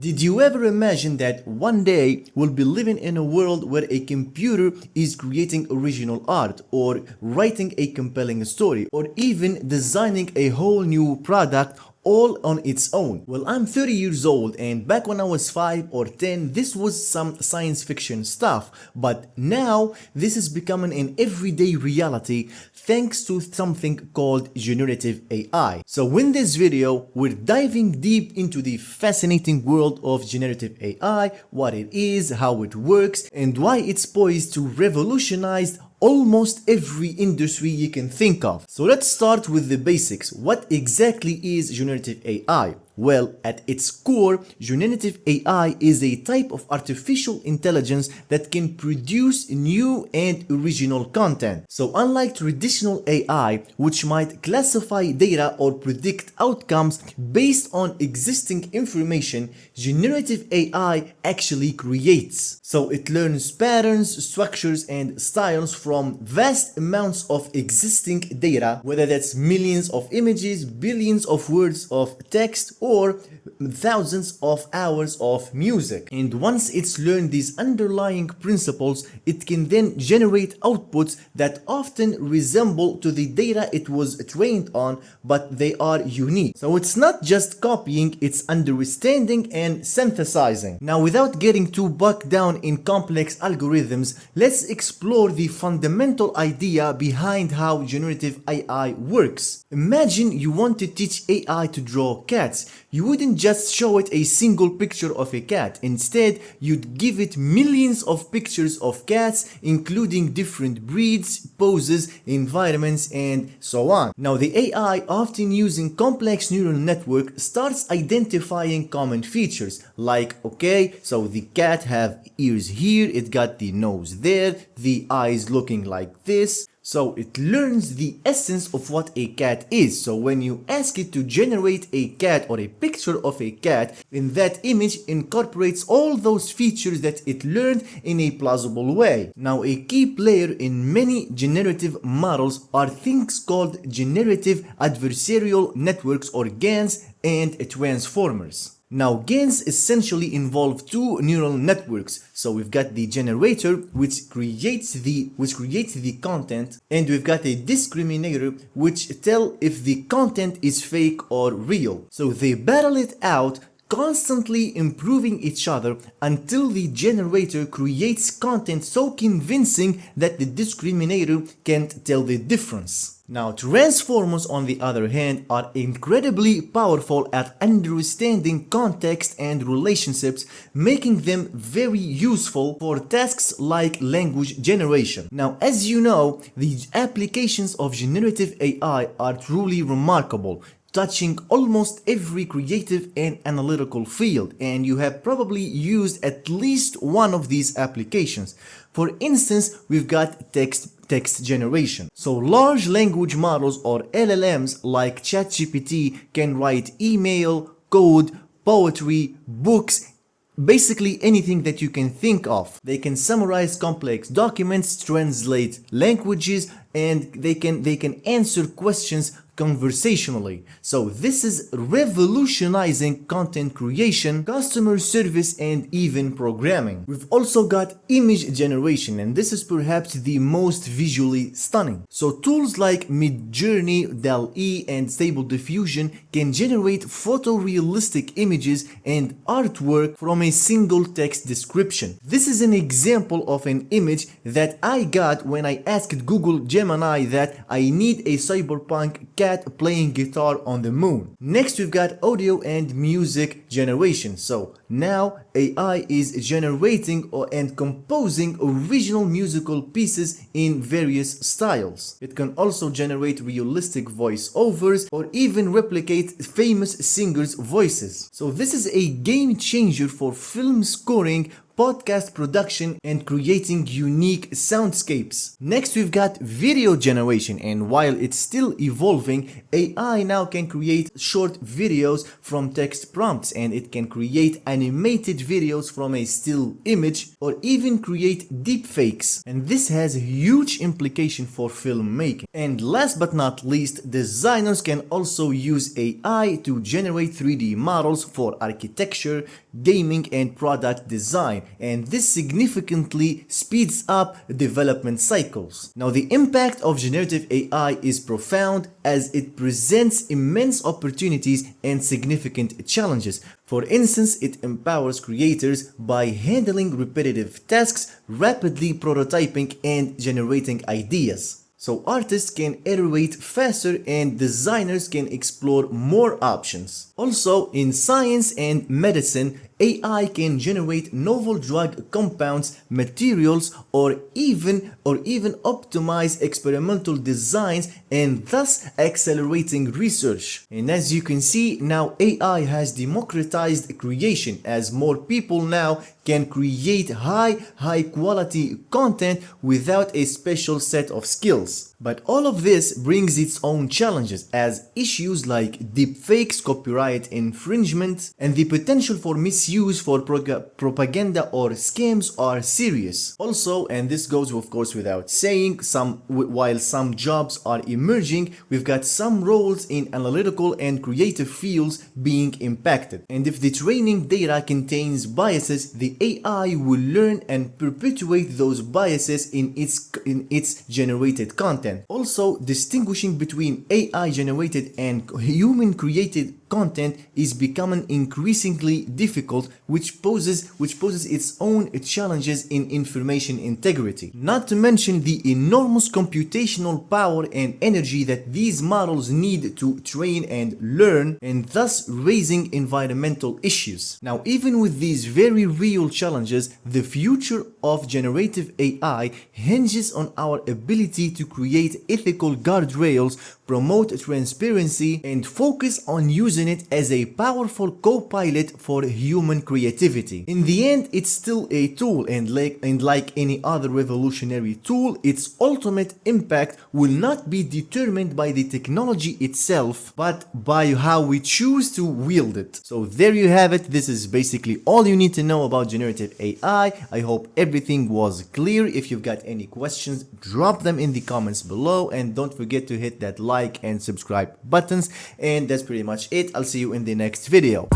Did you ever imagine that one day we'll be living in a world where a computer is creating original art, or writing a compelling story, or even designing a whole new product all on its own? Well, I'm 30 years old, and back when I was 5 or 10, this was some science fiction stuff, but now this is becoming an everyday reality thanks to something called generative AI. So in this video, we're diving deep into the fascinating world of generative AI, what it is, how it works, and why it's poised to revolutionize almost every industry you can think of. So let's start with the basics. What exactly is generative AI? Well, at its core, generative AI is a type of artificial intelligence that can produce new and original content. So unlike traditional AI, which might classify data or predict outcomes based on existing information, generative AI actually creates. So it learns patterns, structures, and styles from vast amounts of existing data, whether that's millions of images, billions of words of text, or thousands of hours of music. And once it's learned these underlying principles, it can then generate outputs that often resemble to the data it was trained on, but they are unique. So it's not just copying, it's understanding and synthesizing. Now, without getting too bogged down in complex algorithms, let's explore the fundamental idea behind how generative AI works. Imagine you want to teach AI to draw cats. You wouldn't just show it a single picture of a cat. Instead, you'd give it millions of pictures of cats, including different breeds, poses, environments, and so on. Now, the AI, often using complex neural network, starts identifying common features like, okay, so the cat have ears here, it got the nose there, the eyes looking like this. So it learns the essence of what a cat is. So when you ask it to generate a cat or a picture of a cat, then that image incorporates all those features that it learned in a plausible way. Now, a key player in many generative models are things called generative adversarial networks, or GANs, and transformers. Now, GANs essentially involve two neural networks. So we've got the generator, which creates the content, and we've got a discriminator, which tell if the content is fake or real. So they battle it out, constantly improving each other until the generator creates content so convincing that the discriminator can't tell the difference. Now, transformers, on the other hand, are incredibly powerful at understanding context and relationships, making them very useful for tasks like language generation. Now, as you know, the applications of generative AI are truly remarkable, touching almost every creative and analytical field, and you have probably used at least one of these applications. For instance, we've got text generation. So large language models, or LLMs, like ChatGPT can write email, code, poetry, books, basically anything that you can think of. They can summarize complex documents, translate languages, and they can answer questions conversationally. So this is revolutionizing content creation, customer service, and even programming. We've also got image generation, and this is perhaps the most visually stunning. So tools like Midjourney, DALL-E, and Stable Diffusion can generate photorealistic images and artwork from a single text description. This is an example of an image that I got when I asked Google Gemini that I need a cyberpunk cat playing guitar on the moon. Next, we've got audio and music generation. So now AI is generating and composing original musical pieces in various styles. It can also generate realistic voiceovers or even replicate famous singers' voices. So this is a game changer for film scoring, podcast production and creating unique soundscapes. Next, we've got video generation, and while it's still evolving, AI now can create short videos from text prompts, and it can create animated videos from a still image or even create deepfakes. And this has a huge implication for filmmaking. And last but not least, designers can also use AI to generate 3D models for architecture, gaming, and product design, and this significantly speeds up development cycles. Now, the impact of generative AI is profound as it presents immense opportunities and significant challenges. For instance, it empowers creators by handling repetitive tasks, rapidly prototyping, and generating ideas. So artists can iterate faster and designers can explore more options. Also, in science and medicine, AI can generate novel drug compounds, materials, or even optimize experimental designs, and thus accelerating research. And as you can see, now AI has democratized creation, as more people now can create high quality content without a special set of skills. But all of this brings its own challenges, as issues like deepfakes, copyright infringement, and the potential for misuse for propaganda or scams are serious. Also, and this goes of course without saying, while some jobs are emerging, we've got some roles in analytical and creative fields being impacted. And if the training data contains biases, the AI will learn and perpetuate those biases in its generated content. Also, distinguishing between AI generated and human created content is becoming increasingly difficult, which poses its own challenges in information integrity. Not to mention the enormous computational power and energy that these models need to train and learn, and thus raising environmental issues. Now, even with these very real challenges, the future of generative AI hinges on our ability to create ethical guardrails, promote transparency, and focus on using it as a powerful co-pilot for human creativity. In the end, it's still a tool, and like any other revolutionary tool, its ultimate impact will not be determined by the technology itself, but by how we choose to wield it. So there you have it. This is basically all you need to know about generative AI. I hope everything was clear. If you've got any questions, drop them in the comments below, and don't forget to hit that like and subscribe buttons. And that's pretty much it. I'll see you in the next video.